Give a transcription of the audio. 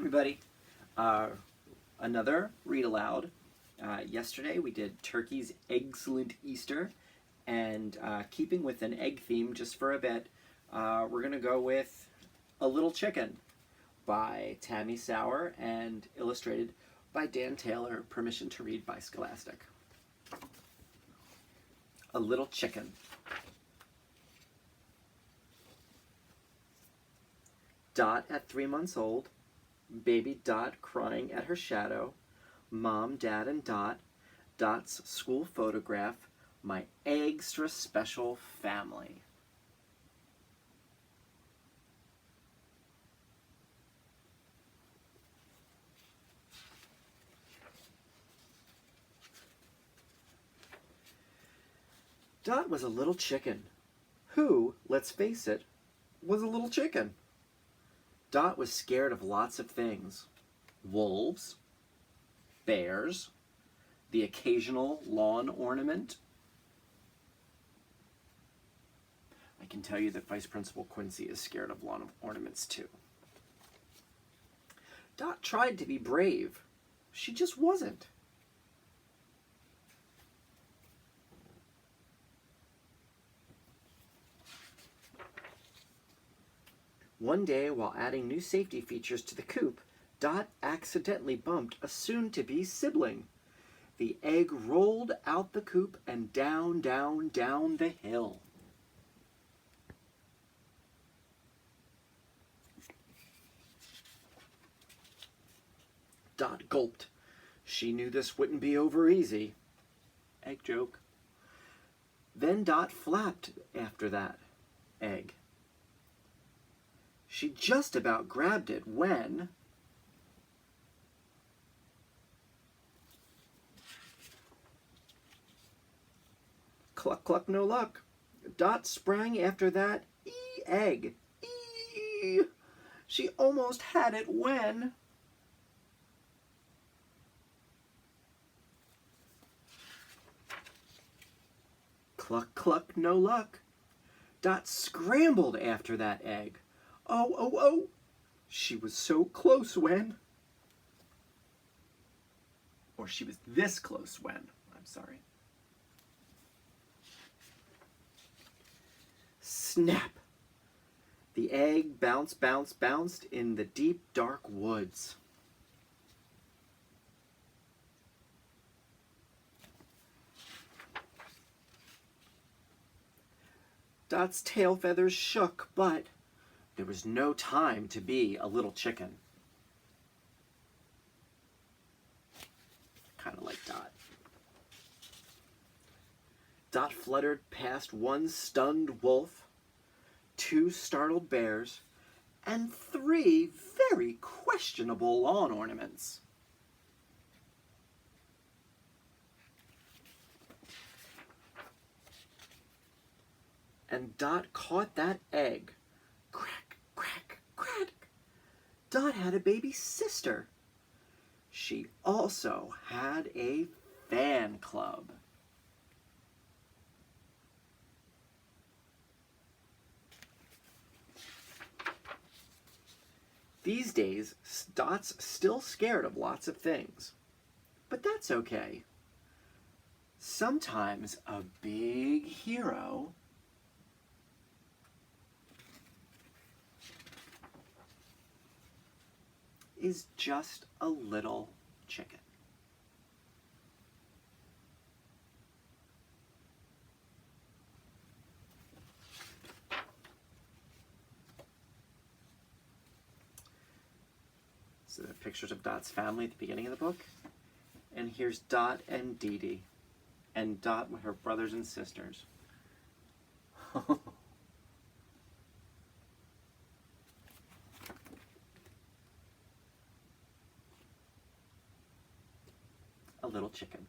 everybody. Uh, Another read aloud. Yesterday we did Turkey's Excellent Easter, and keeping with an egg theme just for a bit, we're going to go with A Little Chicken by Tammy Sauer and illustrated by Dan Taylor, permission to read by Scholastic. A Little Chicken. Dot at 3 months old, baby Dot crying at her shadow, mom, dad, and Dot, Dot's school photograph, my extra special family. Dot was a little chicken, who, let's face it, was a little chicken. Dot was scared of lots of things. Wolves, bears, the occasional lawn ornament. I can tell you that Vice Principal Quincy is scared of lawn ornaments too. Dot tried to be brave. She just wasn't. One day, while adding new safety features to the coop, Dot accidentally bumped a soon-to-be sibling. The egg rolled out the coop and down, down, down the hill. Dot gulped. She knew this wouldn't be over easy. Egg joke. Then Dot flapped after that egg. She just about grabbed it when... Cluck, cluck, no luck. Dot sprang after that egg. She almost had it when... Cluck, cluck, no luck. Dot scrambled after that egg. Oh, oh, oh! She was so close when... Or she was this close when... I'm sorry. Snap! The egg bounced, bounced, bounced in the deep, dark woods. Dot's tail feathers shook, but there was no time to be a little chicken. Kind of like Dot. Dot fluttered past one stunned wolf, 2 startled bears, and 3 very questionable lawn ornaments. And Dot caught that egg. Crack, crack, crack. Dot had a baby sister. She also had a fan club. These days, Dot's still scared of lots of things. But that's okay. Sometimes a big hero is just a little chicken. So the pictures of Dot's family at the beginning of the book. And here's Dot and Dee Dee. And Dot with her brothers and sisters. A little chicken.